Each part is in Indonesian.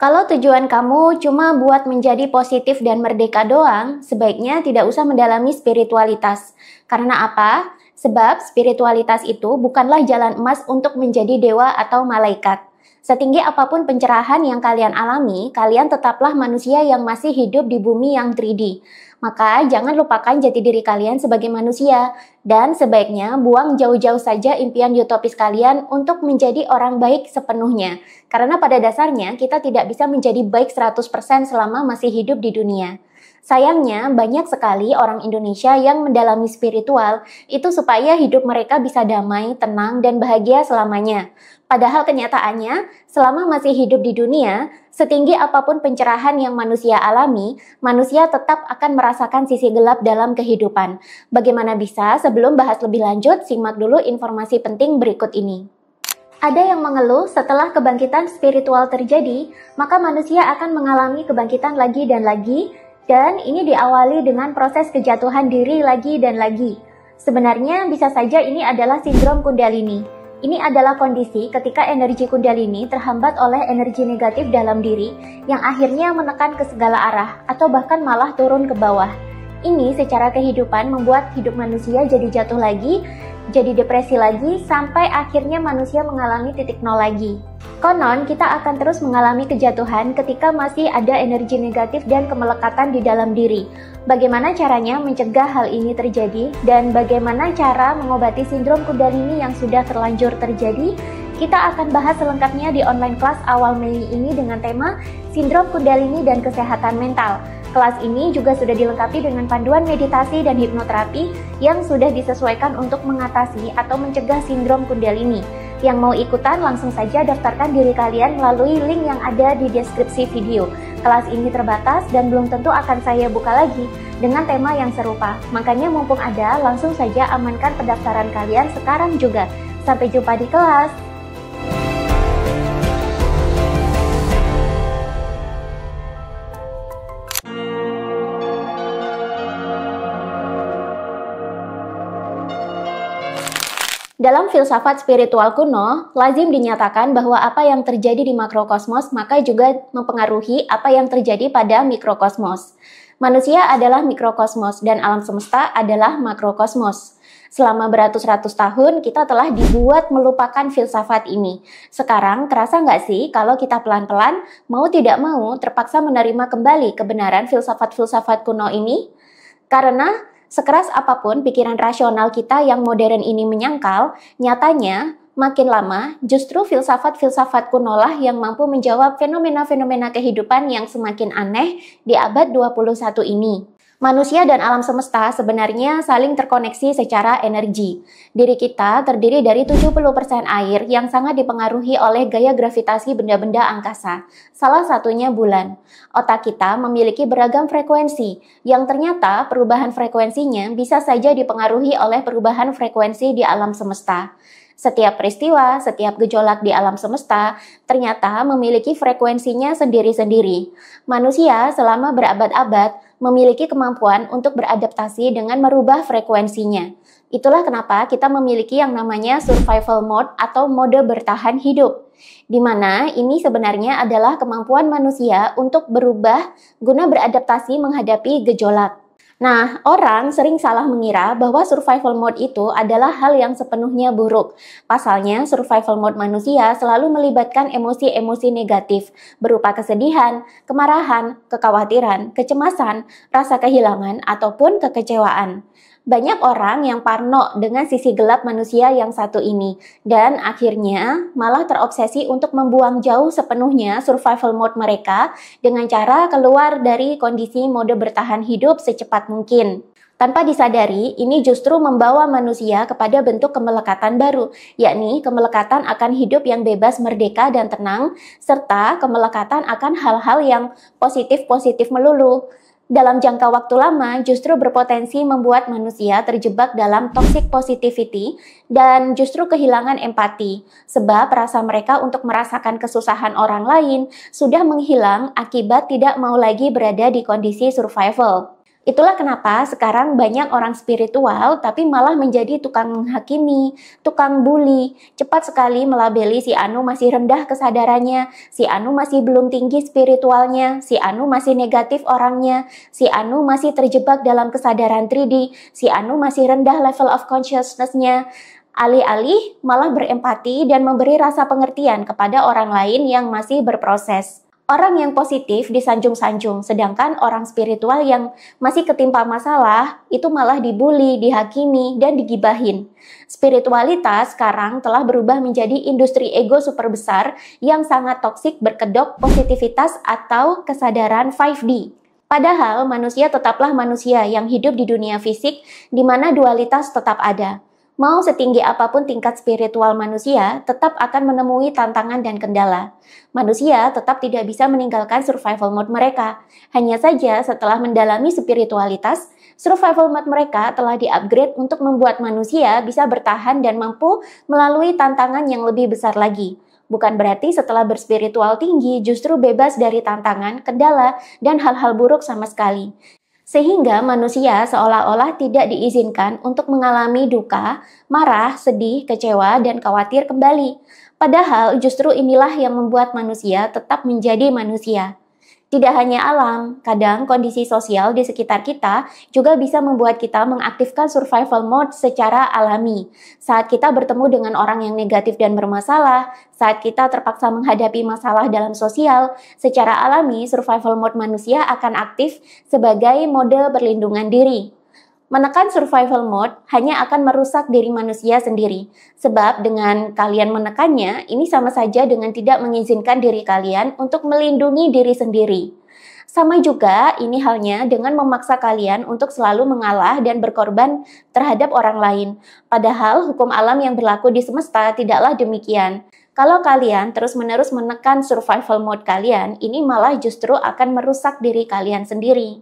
Kalau tujuan kamu cuma buat menjadi positif dan merdeka doang, sebaiknya tidak usah mendalami spiritualitas. Karena apa? Sebab spiritualitas itu bukanlah jalan emas untuk menjadi dewa atau malaikat. Setinggi apapun pencerahan yang kalian alami, kalian tetaplah manusia yang masih hidup di bumi yang 3D. Maka jangan lupakan jati diri kalian sebagai manusia. Dan sebaiknya buang jauh-jauh saja impian utopis kalian untuk menjadi orang baik sepenuhnya. Karena pada dasarnya kita tidak bisa menjadi baik 100% selama masih hidup di dunia. Sayangnya banyak sekali orang Indonesia yang mendalami spiritual itu supaya hidup mereka bisa damai, tenang, dan bahagia selamanya. Padahal kenyataannya, selama masih hidup di dunia, setinggi apapun pencerahan yang manusia alami, manusia tetap akan merasakan sisi gelap dalam kehidupan. Bagaimana bisa? Sebelum bahas lebih lanjut, simak dulu informasi penting berikut ini. Ada yang mengeluh setelah kebangkitan spiritual terjadi, maka manusia akan mengalami kebangkitan lagi dan lagi, dan ini diawali dengan proses kejatuhan diri lagi dan lagi. Sebenarnya bisa saja ini adalah sindrom Kundalini. Ini adalah kondisi ketika energi Kundalini terhambat oleh energi negatif dalam diri yang akhirnya menekan ke segala arah atau bahkan malah turun ke bawah. Ini secara kehidupan membuat hidup manusia jadi jatuh lagi, jadi depresi lagi, sampai akhirnya manusia mengalami titik nol lagi. Konon, kita akan terus mengalami kejatuhan ketika masih ada energi negatif dan kemelekatan di dalam diri. Bagaimana caranya mencegah hal ini terjadi dan bagaimana cara mengobati sindrom Kundalini yang sudah terlanjur terjadi? Kita akan bahas selengkapnya di online kelas awal Mei ini dengan tema Sindrom Kundalini dan Kesehatan Mental. Kelas ini juga sudah dilengkapi dengan panduan meditasi dan hipnoterapi yang sudah disesuaikan untuk mengatasi atau mencegah sindrom Kundalini. Yang mau ikutan langsung saja daftarkan diri kalian melalui link yang ada di deskripsi video. Kelas ini terbatas dan belum tentu akan saya buka lagi dengan tema yang serupa. Makanya mumpung ada, langsung saja amankan pendaftaran kalian sekarang juga. Sampai jumpa di kelas! Dalam filsafat spiritual kuno, lazim dinyatakan bahwa apa yang terjadi di makrokosmos maka juga mempengaruhi apa yang terjadi pada mikrokosmos. Manusia adalah mikrokosmos dan alam semesta adalah makrokosmos. Selama beratus-ratus tahun kita telah dibuat melupakan filsafat ini. Sekarang terasa nggak sih kalau kita pelan-pelan, mau tidak mau terpaksa menerima kembali kebenaran filsafat-filsafat kuno ini? Karena sekeras apapun pikiran rasional kita yang modern ini menyangkal, nyatanya makin lama justru filsafat-filsafat kuno lah yang mampu menjawab fenomena-fenomena kehidupan yang semakin aneh di abad 21 ini. Manusia dan alam semesta sebenarnya saling terkoneksi secara energi. Diri kita terdiri dari 70% air yang sangat dipengaruhi oleh gaya gravitasi benda-benda angkasa. Salah satunya bulan. Otak kita memiliki beragam frekuensi, yang ternyata perubahan frekuensinya bisa saja dipengaruhi oleh perubahan frekuensi di alam semesta. Setiap peristiwa, setiap gejolak di alam semesta ternyata memiliki frekuensinya sendiri-sendiri. Manusia selama berabad-abad memiliki kemampuan untuk beradaptasi dengan merubah frekuensinya. Itulah kenapa kita memiliki yang namanya survival mode atau mode bertahan hidup, di mana ini sebenarnya adalah kemampuan manusia untuk berubah guna beradaptasi menghadapi gejolak. Nah, orang sering salah mengira bahwa survival mode itu adalah hal yang sepenuhnya buruk. Pasalnya, survival mode manusia selalu melibatkan emosi-emosi negatif, berupa kesedihan, kemarahan, kekhawatiran, kecemasan, rasa kehilangan, ataupun kekecewaan. Banyak orang yang parno dengan sisi gelap manusia yang satu ini, dan akhirnya malah terobsesi untuk membuang jauh sepenuhnya survival mode mereka dengan cara keluar dari kondisi mode bertahan hidup secepat mungkin. Tanpa disadari, ini justru membawa manusia kepada bentuk kemelekatan baru, yakni kemelekatan akan hidup yang bebas, merdeka, dan tenang, serta kemelekatan akan hal-hal yang positif-positif melulu. Dalam jangka waktu lama justru berpotensi membuat manusia terjebak dalam toxic positivity dan justru kehilangan empati, sebab rasa mereka untuk merasakan kesusahan orang lain sudah menghilang akibat tidak mau lagi berada di kondisi survival. Itulah kenapa sekarang banyak orang spiritual tapi malah menjadi tukang menghakimi, tukang bully, cepat sekali melabeli si Anu masih rendah kesadarannya, si Anu masih belum tinggi spiritualnya, si Anu masih negatif orangnya, si Anu masih terjebak dalam kesadaran 3D, si Anu masih rendah level of consciousness-nya. Alih-alih malah berempati dan memberi rasa pengertian kepada orang lain yang masih berproses. Orang yang positif disanjung-sanjung, sedangkan orang spiritual yang masih ketimpa masalah itu malah dibully, dihakimi, dan digibahin. Spiritualitas sekarang telah berubah menjadi industri ego super besar yang sangat toksik berkedok positivitas atau kesadaran 5D. Padahal manusia tetaplah manusia yang hidup di dunia fisik di mana dualitas tetap ada. Mau setinggi apapun tingkat spiritual manusia, tetap akan menemui tantangan dan kendala. Manusia tetap tidak bisa meninggalkan survival mode mereka. Hanya saja setelah mendalami spiritualitas, survival mode mereka telah di-upgrade untuk membuat manusia bisa bertahan dan mampu melalui tantangan yang lebih besar lagi. Bukan berarti setelah berspiritual tinggi justru bebas dari tantangan, kendala, dan hal-hal buruk sama sekali. Sehingga manusia seolah-olah tidak diizinkan untuk mengalami duka, marah, sedih, kecewa, dan khawatir kembali. Padahal justru inilah yang membuat manusia tetap menjadi manusia. Tidak hanya alam, kadang kondisi sosial di sekitar kita juga bisa membuat kita mengaktifkan survival mode secara alami. Saat kita bertemu dengan orang yang negatif dan bermasalah, saat kita terpaksa menghadapi masalah dalam sosial, secara alami survival mode manusia akan aktif sebagai mode perlindungan diri. Menekan survival mode hanya akan merusak diri manusia sendiri. Sebab dengan kalian menekannya, ini sama saja dengan tidak mengizinkan diri kalian untuk melindungi diri sendiri. Sama juga ini halnya dengan memaksa kalian untuk selalu mengalah dan berkorban terhadap orang lain. Padahal hukum alam yang berlaku di semesta tidaklah demikian. Kalau kalian terus-menerus menekan survival mode kalian, ini malah justru akan merusak diri kalian sendiri.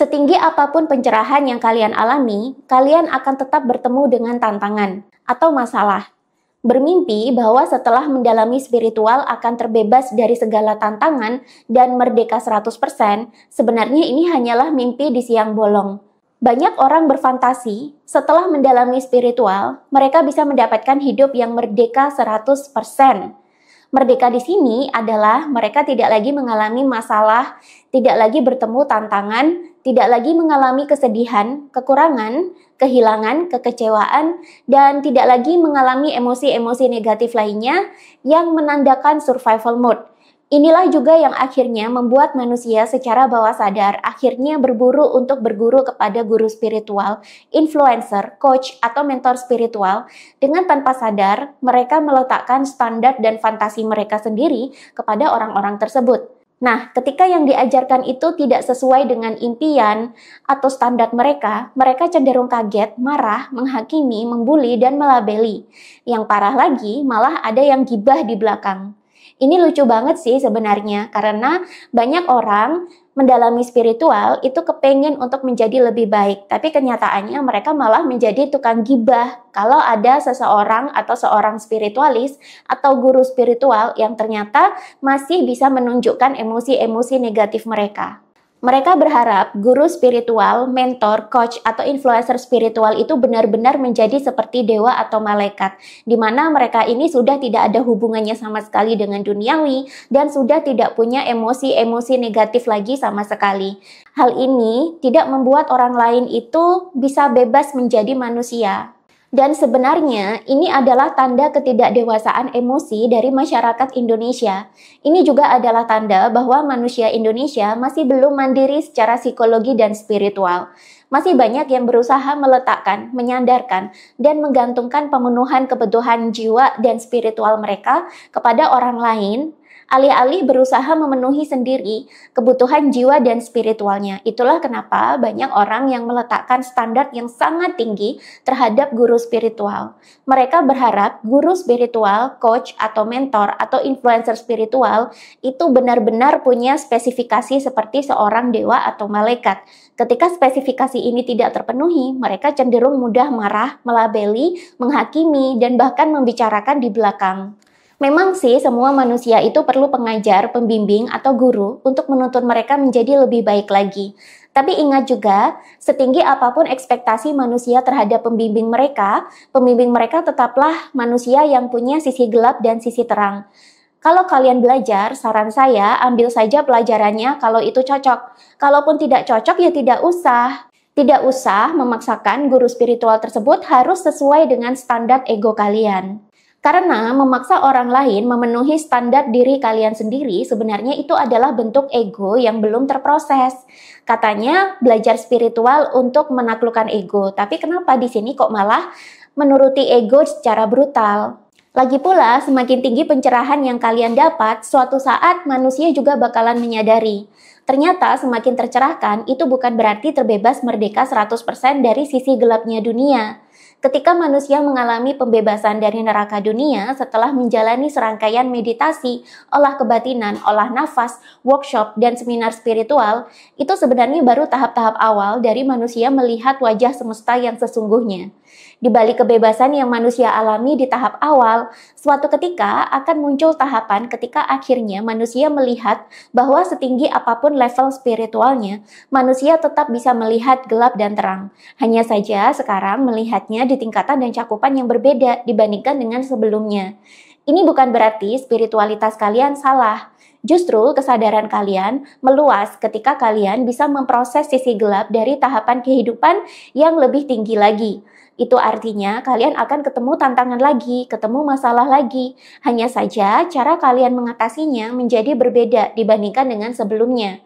Setinggi apapun pencerahan yang kalian alami, kalian akan tetap bertemu dengan tantangan atau masalah. Bermimpi bahwa setelah mendalami spiritual akan terbebas dari segala tantangan dan merdeka 100%, sebenarnya ini hanyalah mimpi di siang bolong. Banyak orang berfantasi, setelah mendalami spiritual, mereka bisa mendapatkan hidup yang merdeka 100%. Merdeka di sini adalah mereka tidak lagi mengalami masalah, tidak lagi bertemu tantangan, tidak lagi mengalami kesedihan, kekurangan, kehilangan, kekecewaan, dan tidak lagi mengalami emosi-emosi negatif lainnya yang menandakan survival mode. Inilah juga yang akhirnya membuat manusia secara bawah sadar akhirnya berburu untuk berguru kepada guru spiritual, influencer, coach, atau mentor spiritual. Dengan tanpa sadar, mereka meletakkan standar dan fantasi mereka sendiri kepada orang-orang tersebut. Nah, ketika yang diajarkan itu tidak sesuai dengan impian atau standar mereka, mereka cenderung kaget, marah, menghakimi, membuli, dan melabeli. Yang parah lagi, malah ada yang gibah di belakang. Ini lucu banget sih sebenarnya, karena banyak orang mendalami spiritual itu kepengen untuk menjadi lebih baik, tapi kenyataannya mereka malah menjadi tukang gibah kalau ada seseorang atau seorang spiritualis atau guru spiritual yang ternyata masih bisa menunjukkan emosi-emosi negatif mereka. Mereka berharap guru spiritual, mentor, coach, atau influencer spiritual itu benar-benar menjadi seperti dewa atau malaikat, di mana mereka ini sudah tidak ada hubungannya sama sekali dengan duniawi dan sudah tidak punya emosi-emosi negatif lagi sama sekali. Hal ini tidak membuat orang lain itu bisa bebas menjadi manusia. Dan sebenarnya ini adalah tanda ketidakdewasaan emosi dari masyarakat Indonesia. Ini juga adalah tanda bahwa manusia Indonesia masih belum mandiri secara psikologi dan spiritual. Masih banyak yang berusaha meletakkan, menyandarkan, dan menggantungkan pemenuhan kebutuhan jiwa dan spiritual mereka kepada orang lain, Alih-alih berusaha memenuhi sendiri kebutuhan jiwa dan spiritualnya. Itulah kenapa banyak orang yang meletakkan standar yang sangat tinggi terhadap guru spiritual. Mereka berharap guru spiritual, coach, atau mentor, atau influencer spiritual itu benar-benar punya spesifikasi seperti seorang dewa atau malaikat. Ketika spesifikasi ini tidak terpenuhi, mereka cenderung mudah marah, melabeli, menghakimi, dan bahkan membicarakan di belakang. Memang sih semua manusia itu perlu pengajar, pembimbing, atau guru untuk menuntun mereka menjadi lebih baik lagi. Tapi ingat juga, setinggi apapun ekspektasi manusia terhadap pembimbing mereka tetaplah manusia yang punya sisi gelap dan sisi terang. Kalau kalian belajar, saran saya ambil saja pelajarannya kalau itu cocok. Kalaupun tidak cocok ya tidak usah. Tidak usah memaksakan guru spiritual tersebut harus sesuai dengan standar ego kalian. Karena memaksa orang lain memenuhi standar diri kalian sendiri sebenarnya itu adalah bentuk ego yang belum terproses. Katanya belajar spiritual untuk menaklukkan ego, tapi kenapa di sini kok malah menuruti ego secara brutal? Lagi pula, semakin tinggi pencerahan yang kalian dapat, suatu saat manusia juga bakalan menyadari. Ternyata semakin tercerahkan, itu bukan berarti terbebas merdeka 100% dari sisi gelapnya dunia. Ketika manusia mengalami pembebasan dari neraka dunia setelah menjalani serangkaian meditasi, olah kebatinan, olah nafas, workshop, dan seminar spiritual, itu sebenarnya baru tahap-tahap awal dari manusia melihat wajah semesta yang sesungguhnya. Di balik kebebasan yang manusia alami di tahap awal, suatu ketika akan muncul tahapan ketika akhirnya manusia melihat bahwa setinggi apapun level spiritualnya, manusia tetap bisa melihat gelap dan terang. Hanya saja sekarang melihatnya di tingkatan dan cakupan yang berbeda dibandingkan dengan sebelumnya. Ini bukan berarti spiritualitas kalian salah. Justru kesadaran kalian meluas ketika kalian bisa memproses sisi gelap dari tahapan kehidupan yang lebih tinggi lagi. Itu artinya kalian akan ketemu tantangan lagi, ketemu masalah lagi. Hanya saja cara kalian mengatasinya menjadi berbeda dibandingkan dengan sebelumnya.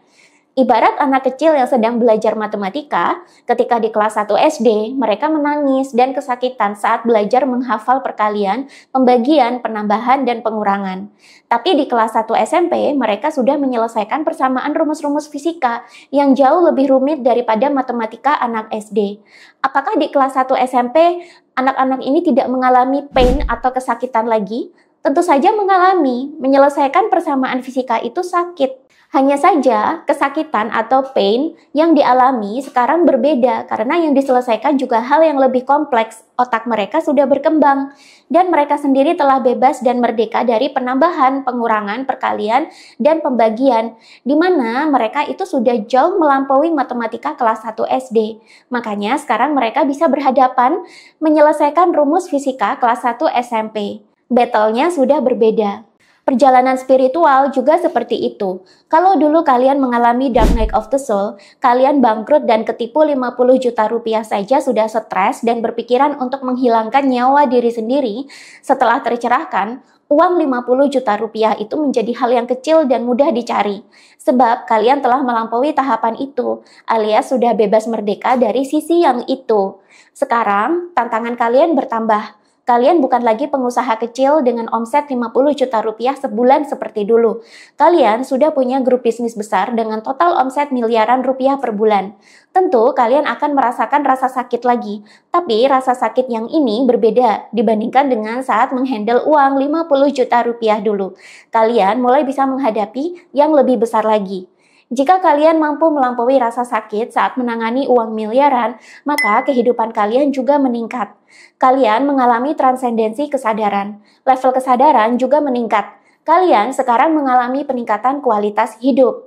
Ibarat anak kecil yang sedang belajar matematika, ketika di kelas 1 SD, mereka menangis dan kesakitan saat belajar menghafal perkalian, pembagian, penambahan, dan pengurangan. Tapi di kelas 1 SMP, mereka sudah menyelesaikan persamaan rumus-rumus fisika yang jauh lebih rumit daripada matematika anak SD. Apakah di kelas 1 SMP, anak-anak ini tidak mengalami pain atau kesakitan lagi? Tentu saja mengalami. Menyelesaikan persamaan fisika itu sakit. Hanya saja, kesakitan atau pain yang dialami sekarang berbeda karena yang diselesaikan juga hal yang lebih kompleks. Otak mereka sudah berkembang dan mereka sendiri telah bebas dan merdeka dari penambahan, pengurangan, perkalian, dan pembagian, di mana mereka itu sudah jauh melampaui matematika kelas 1 SD. Makanya sekarang mereka bisa berhadapan menyelesaikan rumus fisika kelas 1 SMP. Battle-nya sudah berbeda. Perjalanan spiritual juga seperti itu. Kalau dulu kalian mengalami dark night of the soul, kalian bangkrut dan ketipu 50 juta rupiah saja sudah stres dan berpikiran untuk menghilangkan nyawa diri sendiri, setelah tercerahkan, uang 50 juta rupiah itu menjadi hal yang kecil dan mudah dicari. Sebab kalian telah melampaui tahapan itu, alias sudah bebas merdeka dari sisi yang itu. Sekarang, tantangan kalian bertambah. Kalian bukan lagi pengusaha kecil dengan omset 50 juta rupiah sebulan seperti dulu. Kalian sudah punya grup bisnis besar dengan total omset miliaran rupiah per bulan. Tentu kalian akan merasakan rasa sakit lagi, tapi rasa sakit yang ini berbeda dibandingkan dengan saat menghandle uang 50 juta rupiah dulu. Kalian mulai bisa menghadapi yang lebih besar lagi. Jika kalian mampu melampaui rasa sakit saat menangani uang miliaran, maka kehidupan kalian juga meningkat. Kalian mengalami transendensi kesadaran. Level kesadaran juga meningkat. Kalian sekarang mengalami peningkatan kualitas hidup.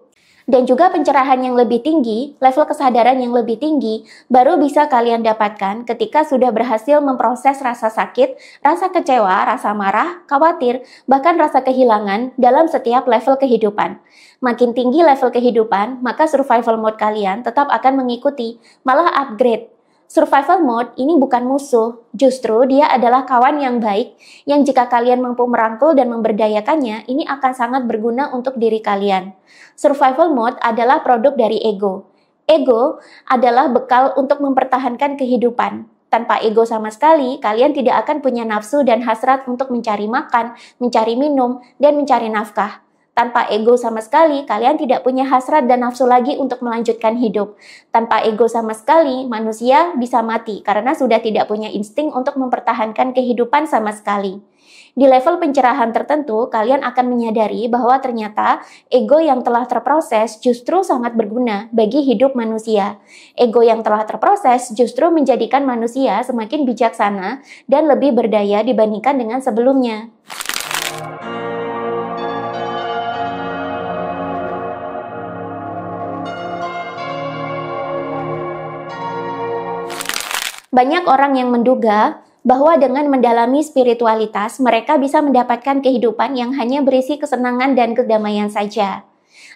Dan juga pencerahan yang lebih tinggi, level kesadaran yang lebih tinggi, baru bisa kalian dapatkan ketika sudah berhasil memproses rasa sakit, rasa kecewa, rasa marah, khawatir, bahkan rasa kehilangan dalam setiap level kehidupan. Makin tinggi level kehidupan, maka survival mode kalian tetap akan mengikuti, malah upgrade. Survival mode ini bukan musuh, justru dia adalah kawan yang baik, yang jika kalian mampu merangkul dan memberdayakannya, ini akan sangat berguna untuk diri kalian. Survival mode adalah produk dari ego. Ego adalah bekal untuk mempertahankan kehidupan. Tanpa ego sama sekali, kalian tidak akan punya nafsu dan hasrat untuk mencari makan, mencari minum, dan mencari nafkah. Tanpa ego sama sekali, kalian tidak punya hasrat dan nafsu lagi untuk melanjutkan hidup. Tanpa ego sama sekali, manusia bisa mati karena sudah tidak punya insting untuk mempertahankan kehidupan sama sekali. Di level pencerahan tertentu, kalian akan menyadari bahwa ternyata ego yang telah terproses justru sangat berguna bagi hidup manusia. Ego yang telah terproses justru menjadikan manusia semakin bijaksana dan lebih berdaya dibandingkan dengan sebelumnya. Banyak orang yang menduga bahwa dengan mendalami spiritualitas, mereka bisa mendapatkan kehidupan yang hanya berisi kesenangan dan kedamaian saja.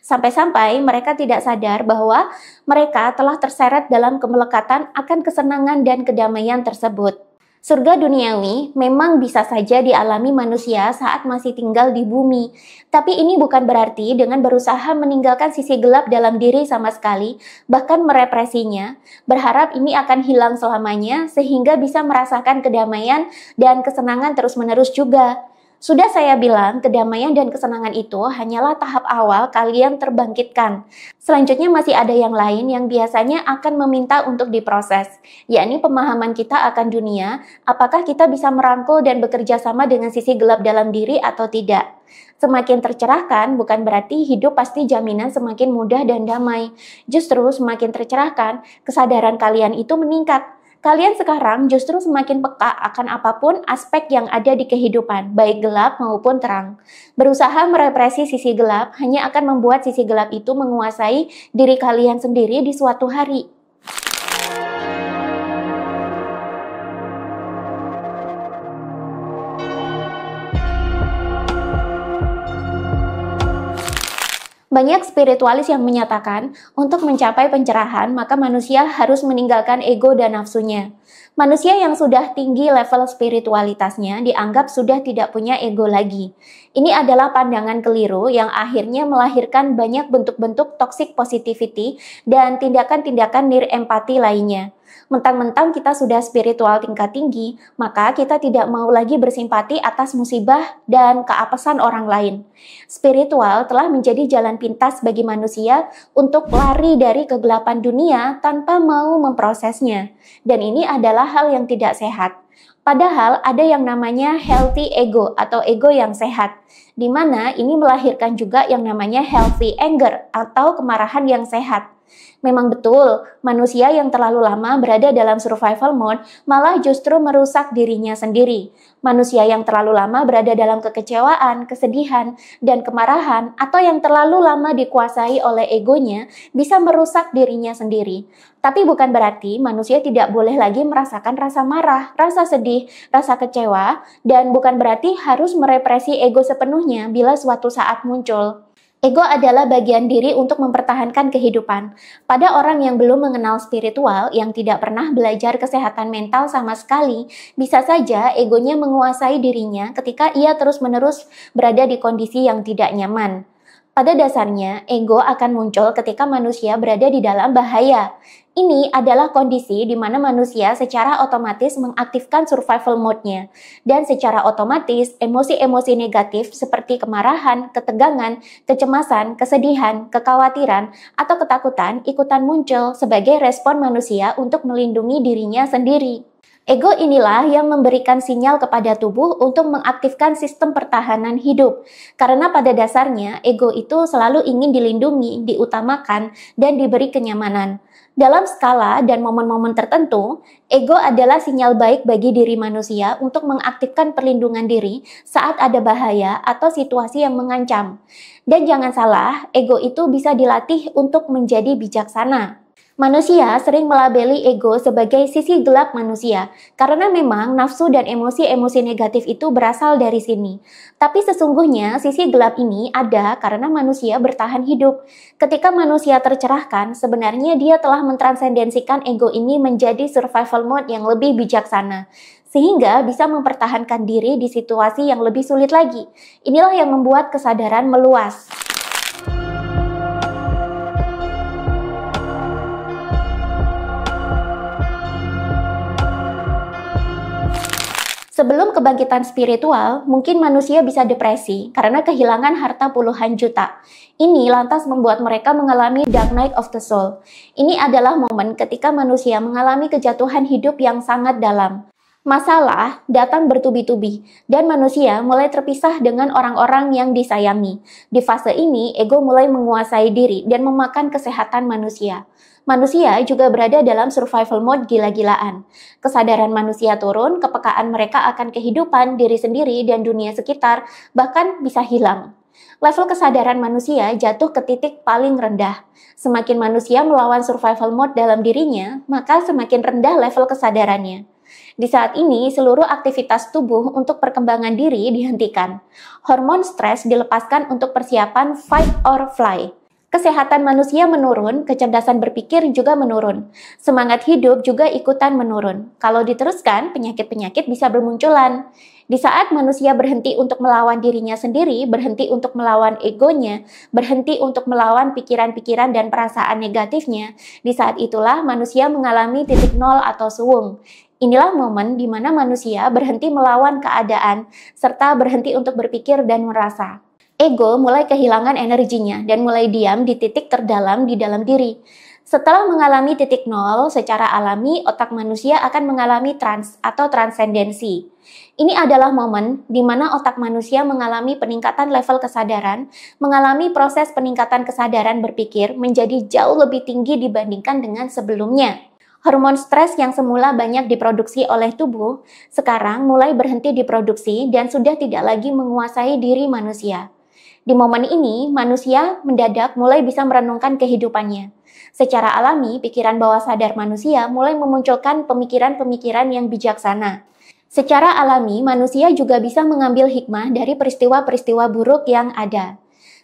Sampai-sampai mereka tidak sadar bahwa mereka telah terseret dalam kemelekatan akan kesenangan dan kedamaian tersebut. Surga duniawi memang bisa saja dialami manusia saat masih tinggal di bumi, tapi ini bukan berarti dengan berusaha meninggalkan sisi gelap dalam diri sama sekali, bahkan merepresinya, berharap ini akan hilang selamanya sehingga bisa merasakan kedamaian dan kesenangan terus-menerus juga. Sudah saya bilang, kedamaian dan kesenangan itu hanyalah tahap awal kalian terbangkitkan. Selanjutnya masih ada yang lain yang biasanya akan meminta untuk diproses, yakni pemahaman kita akan dunia, apakah kita bisa merangkul dan bekerja sama dengan sisi gelap dalam diri atau tidak. Semakin tercerahkan bukan berarti hidup pasti jaminan semakin mudah dan damai. Justru semakin tercerahkan, kesadaran kalian itu meningkat. Kalian sekarang justru semakin peka akan apapun aspek yang ada di kehidupan, baik gelap maupun terang. Berusaha merepresi sisi gelap hanya akan membuat sisi gelap itu menguasai diri kalian sendiri di suatu hari. Banyak spiritualis yang menyatakan, untuk mencapai pencerahan, maka manusia harus meninggalkan ego dan nafsunya. Manusia yang sudah tinggi level spiritualitasnya dianggap sudah tidak punya ego lagi. Ini adalah pandangan keliru yang akhirnya melahirkan banyak bentuk-bentuk toxic positivity dan tindakan-tindakan nirempati lainnya. Mentang-mentang kita sudah spiritual tingkat tinggi, maka kita tidak mau lagi bersimpati atas musibah dan keapesan orang lain. Spiritual telah menjadi jalan pintas bagi manusia untuk lari dari kegelapan dunia tanpa mau memprosesnya. Dan ini adalah hal yang tidak sehat. Padahal ada yang namanya healthy ego atau ego yang sehat, di mana ini melahirkan juga yang namanya healthy anger atau kemarahan yang sehat. Memang betul, manusia yang terlalu lama berada dalam survival mode malah justru merusak dirinya sendiri. Manusia yang terlalu lama berada dalam kekecewaan, kesedihan, dan kemarahan, atau yang terlalu lama dikuasai oleh egonya, bisa merusak dirinya sendiri. Tapi bukan berarti manusia tidak boleh lagi merasakan rasa marah, rasa sedih, rasa kecewa, dan bukan berarti harus merepresi ego sepenuhnya bila suatu saat muncul. Ego adalah bagian diri untuk mempertahankan kehidupan. Pada orang yang belum mengenal spiritual, yang tidak pernah belajar kesehatan mental sama sekali, bisa saja egonya menguasai dirinya ketika ia terus-menerus berada di kondisi yang tidak nyaman. Pada dasarnya, ego akan muncul ketika manusia berada di dalam bahaya. Ini adalah kondisi di mana manusia secara otomatis mengaktifkan survival mode-nya. Dan secara otomatis, emosi-emosi negatif seperti kemarahan, ketegangan, kecemasan, kesedihan, kekhawatiran, atau ketakutan ikutan muncul sebagai respon manusia untuk melindungi dirinya sendiri. Ego inilah yang memberikan sinyal kepada tubuh untuk mengaktifkan sistem pertahanan hidup. Karena pada dasarnya, ego itu selalu ingin dilindungi, diutamakan, dan diberi kenyamanan. Dalam skala dan momen-momen tertentu, ego adalah sinyal baik bagi diri manusia untuk mengaktifkan perlindungan diri saat ada bahaya atau situasi yang mengancam. Dan jangan salah, ego itu bisa dilatih untuk menjadi bijaksana. Manusia sering melabeli ego sebagai sisi gelap manusia, karena memang nafsu dan emosi-emosi negatif itu berasal dari sini. Tapi sesungguhnya sisi gelap ini ada karena manusia bertahan hidup. Ketika manusia tercerahkan, sebenarnya dia telah mentransendensikan ego ini menjadi survival mode yang lebih bijaksana, sehingga bisa mempertahankan diri di situasi yang lebih sulit lagi. Inilah yang membuat kesadaran meluas. Sebelum kebangkitan spiritual, mungkin manusia bisa depresi karena kehilangan harta puluhan juta. Ini lantas membuat mereka mengalami dark night of the soul. Ini adalah momen ketika manusia mengalami kejatuhan hidup yang sangat dalam. Masalah datang bertubi-tubi, dan manusia mulai terpisah dengan orang-orang yang disayangi. Di fase ini, ego mulai menguasai diri dan memakan kesehatan manusia. Manusia juga berada dalam survival mode gila-gilaan. Kesadaran manusia turun, kepekaan mereka akan kehidupan, diri sendiri, dan dunia sekitar, bahkan bisa hilang. Level kesadaran manusia jatuh ke titik paling rendah. Semakin manusia melawan survival mode dalam dirinya, maka semakin rendah level kesadarannya. Di saat ini, seluruh aktivitas tubuh untuk perkembangan diri dihentikan. Hormon stres dilepaskan untuk persiapan fight or fly. Kesehatan manusia menurun, kecerdasan berpikir juga menurun. Semangat hidup juga ikutan menurun. Kalau diteruskan, penyakit-penyakit bisa bermunculan. Di saat manusia berhenti untuk melawan dirinya sendiri, berhenti untuk melawan egonya, berhenti untuk melawan pikiran-pikiran dan perasaan negatifnya, di saat itulah manusia mengalami titik nol atau suwung. Inilah momen di mana manusia berhenti melawan keadaan, serta berhenti untuk berpikir dan merasa. Ego mulai kehilangan energinya dan mulai diam di titik terdalam di dalam diri. Setelah mengalami titik nol, secara alami otak manusia akan mengalami trans atau transendensi. Ini adalah momen di mana otak manusia mengalami peningkatan level kesadaran, mengalami proses peningkatan kesadaran berpikir menjadi jauh lebih tinggi dibandingkan dengan sebelumnya. Hormon stres yang semula banyak diproduksi oleh tubuh, sekarang mulai berhenti diproduksi dan sudah tidak lagi menguasai diri manusia. Di momen ini, manusia mendadak mulai bisa merenungkan kehidupannya. Secara alami, pikiran bawah sadar manusia mulai memunculkan pemikiran-pemikiran yang bijaksana. Secara alami, manusia juga bisa mengambil hikmah dari peristiwa-peristiwa buruk yang ada.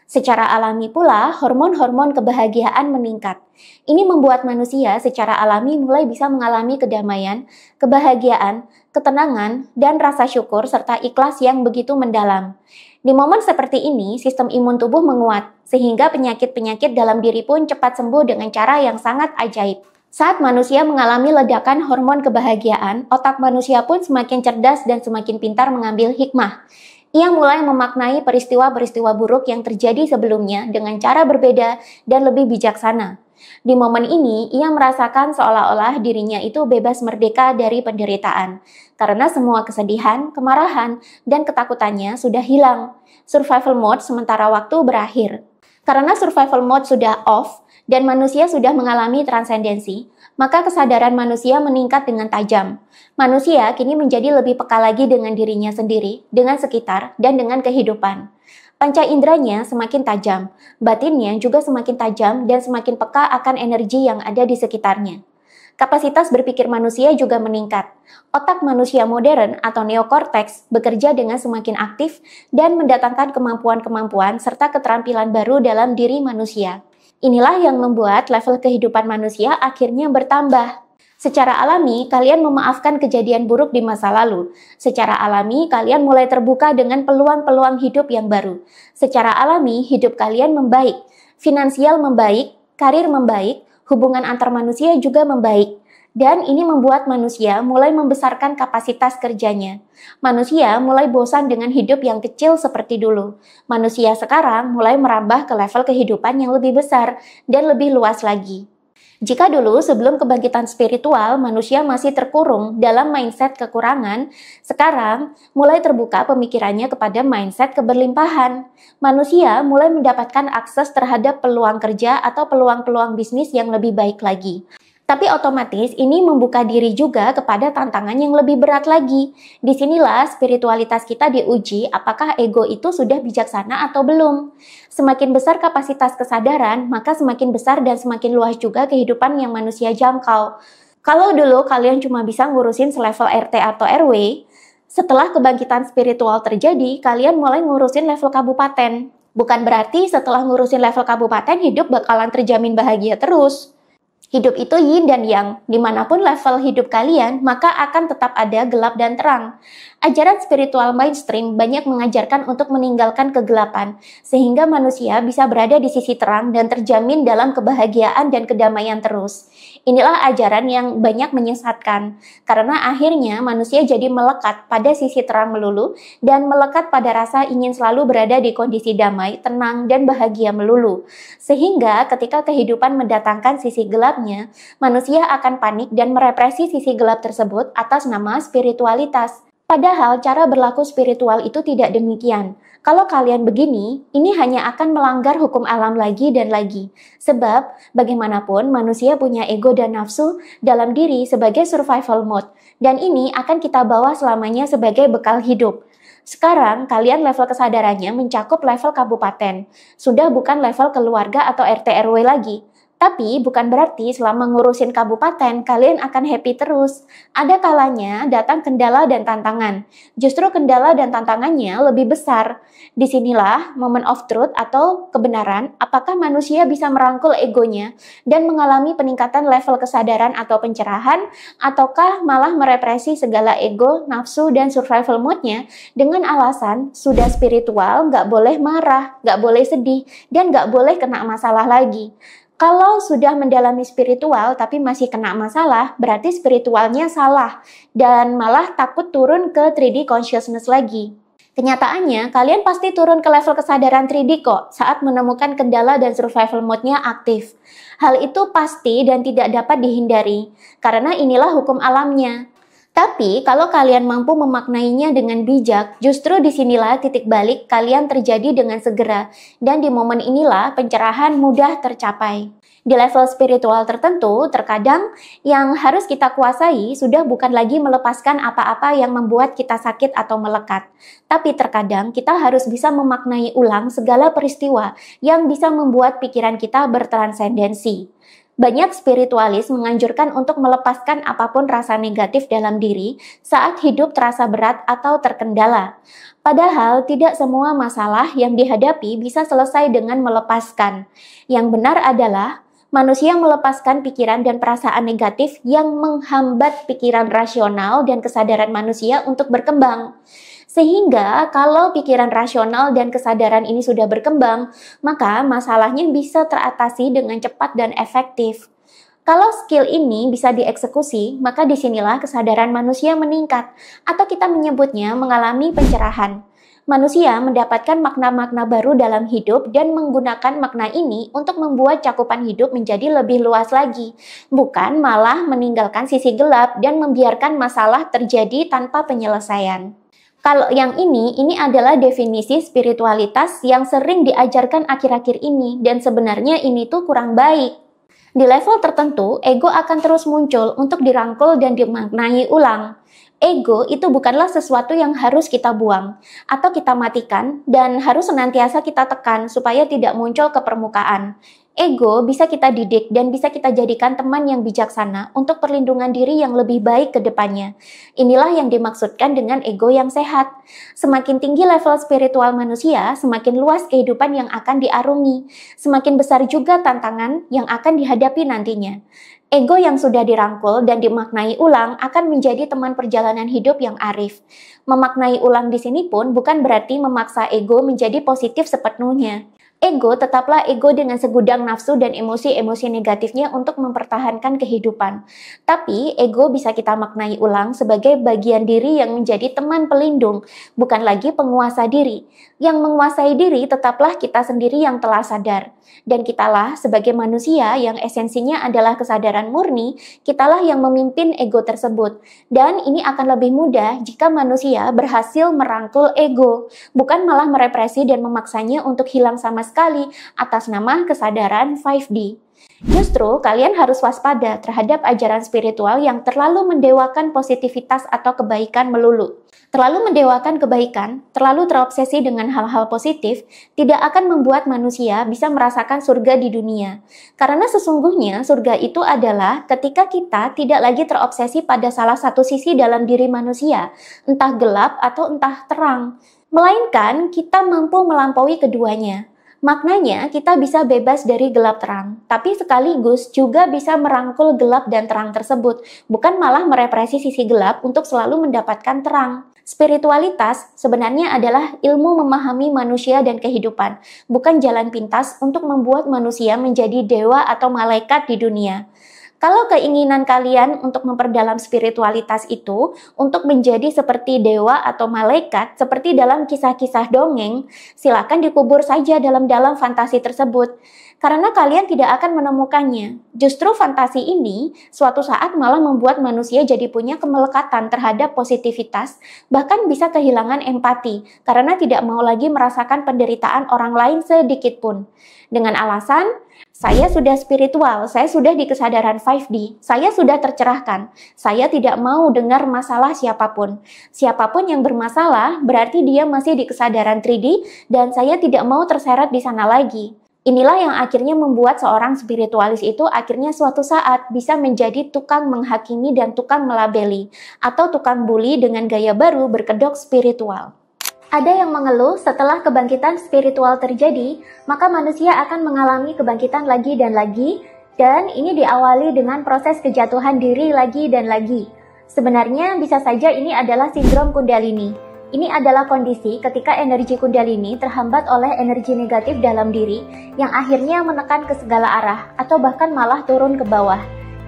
Secara alami pula, hormon-hormon kebahagiaan meningkat. Ini membuat manusia secara alami mulai bisa mengalami kedamaian, kebahagiaan, ketenangan, dan rasa syukur serta ikhlas yang begitu mendalam. Di momen seperti ini, sistem imun tubuh menguat, sehingga penyakit-penyakit dalam diri pun cepat sembuh dengan cara yang sangat ajaib. Saat manusia mengalami ledakan hormon kebahagiaan, otak manusia pun semakin cerdas dan semakin pintar mengambil hikmah. Ia mulai memaknai peristiwa-peristiwa buruk yang terjadi sebelumnya dengan cara berbeda dan lebih bijaksana. Di momen ini, ia merasakan seolah-olah dirinya itu bebas merdeka dari penderitaan. Karena semua kesedihan, kemarahan, dan ketakutannya sudah hilang. Survival mode sementara waktu berakhir. Karena survival mode sudah off dan manusia sudah mengalami transendensi, maka kesadaran manusia meningkat dengan tajam. Manusia kini menjadi lebih peka lagi dengan dirinya sendiri, dengan sekitar, dan dengan kehidupan. Panca inderanya semakin tajam, batinnya juga semakin tajam dan semakin peka akan energi yang ada di sekitarnya. Kapasitas berpikir manusia juga meningkat. Otak manusia modern atau neokorteks bekerja dengan semakin aktif dan mendatangkan kemampuan-kemampuan serta keterampilan baru dalam diri manusia. Inilah yang membuat level kehidupan manusia akhirnya bertambah. Secara alami, kalian memaafkan kejadian buruk di masa lalu. Secara alami, kalian mulai terbuka dengan peluang-peluang hidup yang baru. Secara alami, hidup kalian membaik. Finansial membaik, karir membaik, hubungan antar manusia juga membaik. Dan ini membuat manusia mulai membesarkan kapasitas kerjanya. Manusia mulai bosan dengan hidup yang kecil seperti dulu. Manusia sekarang mulai merambah ke level kehidupan yang lebih besar dan lebih luas lagi. Jika dulu sebelum kebangkitan spiritual manusia masih terkurung dalam mindset kekurangan, sekarang mulai terbuka pemikirannya kepada mindset keberlimpahan. Manusia mulai mendapatkan akses terhadap peluang kerja atau peluang-peluang bisnis yang lebih baik lagi. Tapi otomatis ini membuka diri juga kepada tantangan yang lebih berat lagi. Disinilah spiritualitas kita diuji apakah ego itu sudah bijaksana atau belum. Semakin besar kapasitas kesadaran, maka semakin besar dan semakin luas juga kehidupan yang manusia jangkau. Kalau dulu kalian cuma bisa ngurusin selevel RT atau RW, setelah kebangkitan spiritual terjadi, kalian mulai ngurusin level kabupaten. Bukan berarti setelah ngurusin level kabupaten hidup bakalan terjamin bahagia terus. Hidup itu yin dan yang, dimanapun level hidup kalian, maka akan tetap ada gelap dan terang. Ajaran spiritual mainstream banyak mengajarkan untuk meninggalkan kegelapan, sehingga manusia bisa berada di sisi terang dan terjamin dalam kebahagiaan dan kedamaian terus. Inilah ajaran yang banyak menyesatkan, karena akhirnya manusia jadi melekat pada sisi terang melulu dan melekat pada rasa ingin selalu berada di kondisi damai, tenang, dan bahagia melulu. Sehingga ketika kehidupan mendatangkan sisi gelapnya, manusia akan panik dan merepresi sisi gelap tersebut atas nama spiritualitas. Padahal cara berlaku spiritual itu tidak demikian. Kalau kalian begini, ini hanya akan melanggar hukum alam lagi dan lagi. Sebab, bagaimanapun manusia punya ego dan nafsu dalam diri sebagai survival mode. Dan ini akan kita bawa selamanya sebagai bekal hidup. Sekarang, kalian level kesadarannya mencakup level kabupaten. Sudah bukan level keluarga atau RT RW lagi. Tapi bukan berarti selama ngurusin kabupaten kalian akan happy terus. Ada kalanya datang kendala dan tantangan. Justru kendala dan tantangannya lebih besar. Disinilah moment of truth atau kebenaran apakah manusia bisa merangkul egonya dan mengalami peningkatan level kesadaran atau pencerahan, ataukah malah merepresi segala ego, nafsu, dan survival mode-nya dengan alasan sudah spiritual, nggak boleh marah, nggak boleh sedih, dan nggak boleh kena masalah lagi. Kalau sudah mendalami spiritual tapi masih kena masalah, berarti spiritualnya salah dan malah takut turun ke 3D consciousness lagi. Kenyataannya, kalian pasti turun ke level kesadaran 3D kok saat menemukan kendala dan survival mode-nya aktif. Hal itu pasti dan tidak dapat dihindari, karena inilah hukum alamnya. Tapi, kalau kalian mampu memaknainya dengan bijak, justru disinilah titik balik kalian terjadi dengan segera, dan di momen inilah pencerahan mudah tercapai. Di level spiritual tertentu, terkadang yang harus kita kuasai sudah bukan lagi melepaskan apa-apa yang membuat kita sakit atau melekat. Tapi terkadang kita harus bisa memaknai ulang segala peristiwa yang bisa membuat pikiran kita bertransendensi. Banyak spiritualis menganjurkan untuk melepaskan apapun rasa negatif dalam diri saat hidup terasa berat atau terkendala. Padahal tidak semua masalah yang dihadapi bisa selesai dengan melepaskan. Yang benar adalah manusia melepaskan pikiran dan perasaan negatif yang menghambat pikiran rasional dan kesadaran manusia untuk berkembang. Sehingga kalau pikiran rasional dan kesadaran ini sudah berkembang, maka masalahnya bisa teratasi dengan cepat dan efektif. Kalau skill ini bisa dieksekusi, maka disinilah kesadaran manusia meningkat, atau kita menyebutnya mengalami pencerahan. Manusia mendapatkan makna-makna baru dalam hidup dan menggunakan makna ini untuk membuat cakupan hidup menjadi lebih luas lagi, bukan malah meninggalkan sisi gelap dan membiarkan masalah terjadi tanpa penyelesaian. Kalau yang ini adalah definisi spiritualitas yang sering diajarkan akhir-akhir ini dan sebenarnya ini tuh kurang baik. Di level tertentu, ego akan terus muncul untuk dirangkul dan dimaknai ulang. Ego itu bukanlah sesuatu yang harus kita buang atau kita matikan dan harus senantiasa kita tekan supaya tidak muncul ke permukaan. Ego bisa kita didik dan bisa kita jadikan teman yang bijaksana untuk perlindungan diri yang lebih baik ke depannya. Inilah yang dimaksudkan dengan ego yang sehat. Semakin tinggi level spiritual manusia, semakin luas kehidupan yang akan diarungi. Semakin besar juga tantangan yang akan dihadapi nantinya. Ego yang sudah dirangkul dan dimaknai ulang akan menjadi teman perjalanan hidup yang arif. Memaknai ulang di sini pun bukan berarti memaksa ego menjadi positif sepenuhnya. Ego tetaplah ego dengan segudang nafsu dan emosi-emosi negatifnya untuk mempertahankan kehidupan. Tapi ego bisa kita maknai ulang sebagai bagian diri yang menjadi teman pelindung, bukan lagi penguasa diri. Yang menguasai diri tetaplah kita sendiri yang telah sadar. Dan kitalah sebagai manusia yang esensinya adalah kesadaran murni, kitalah yang memimpin ego tersebut. Dan ini akan lebih mudah jika manusia berhasil merangkul ego, bukan malah merepresi dan memaksanya untuk hilang sama sekali atas nama kesadaran 5D. Justru kalian harus waspada terhadap ajaran spiritual yang terlalu mendewakan positivitas atau kebaikan melulu. Terlalu mendewakan kebaikan, terlalu terobsesi dengan hal-hal positif, tidak akan membuat manusia bisa merasakan surga di dunia. Karena sesungguhnya surga itu adalah ketika kita tidak lagi terobsesi pada salah satu sisi dalam diri manusia, entah gelap atau entah terang. Melainkan kita mampu melampaui keduanya. Maknanya kita bisa bebas dari gelap terang, tapi sekaligus juga bisa merangkul gelap dan terang tersebut, bukan malah merepresi sisi gelap untuk selalu mendapatkan terang. Spiritualitas sebenarnya adalah ilmu memahami manusia dan kehidupan, bukan jalan pintas untuk membuat manusia menjadi dewa atau malaikat di dunia. Kalau keinginan kalian untuk memperdalam spiritualitas itu, untuk menjadi seperti dewa atau malaikat, seperti dalam kisah-kisah dongeng, silakan dikubur saja dalam-dalam fantasi tersebut. Karena kalian tidak akan menemukannya. Justru fantasi ini suatu saat malah membuat manusia jadi punya kemelekatan terhadap positivitas, bahkan bisa kehilangan empati, karena tidak mau lagi merasakan penderitaan orang lain sedikit pun. Dengan alasan, saya sudah spiritual, saya sudah di kesadaran 5D, saya sudah tercerahkan, saya tidak mau dengar masalah siapapun. Siapapun yang bermasalah berarti dia masih di kesadaran 3D dan saya tidak mau terseret di sana lagi. Inilah yang akhirnya membuat seorang spiritualis itu akhirnya suatu saat bisa menjadi tukang menghakimi dan tukang melabeli, atau tukang bully dengan gaya baru berkedok spiritual. Ada yang mengeluh setelah kebangkitan spiritual terjadi, maka manusia akan mengalami kebangkitan lagi, dan ini diawali dengan proses kejatuhan diri lagi dan lagi. Sebenarnya bisa saja ini adalah sindrom Kundalini. Ini adalah kondisi ketika energi Kundalini terhambat oleh energi negatif dalam diri yang akhirnya menekan ke segala arah atau bahkan malah turun ke bawah.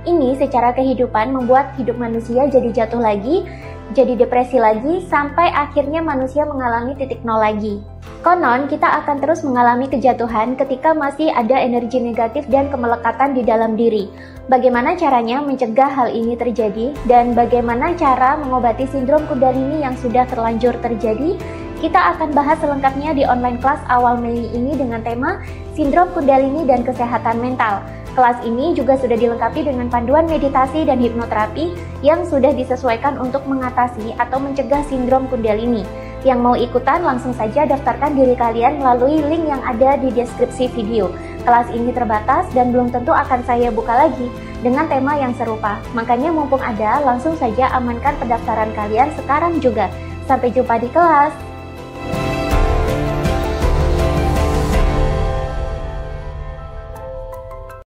Ini secara kehidupan membuat hidup manusia jadi jatuh lagi, jadi depresi lagi, sampai akhirnya manusia mengalami titik nol lagi. Konon, kita akan terus mengalami kejatuhan ketika masih ada energi negatif dan kemelekatan di dalam diri. Bagaimana caranya mencegah hal ini terjadi, dan bagaimana cara mengobati sindrom Kundalini yang sudah terlanjur terjadi? Kita akan bahas selengkapnya di online kelas awal Mei ini dengan tema Sindrom Kundalini dan Kesehatan Mental. Kelas ini juga sudah dilengkapi dengan panduan meditasi dan hipnoterapi yang sudah disesuaikan untuk mengatasi atau mencegah sindrom Kundalini. Yang mau ikutan langsung saja daftarkan diri kalian melalui link yang ada di deskripsi video. Kelas ini terbatas dan belum tentu akan saya buka lagi dengan tema yang serupa. Makanya mumpung ada, langsung saja amankan pendaftaran kalian sekarang juga. Sampai jumpa di kelas!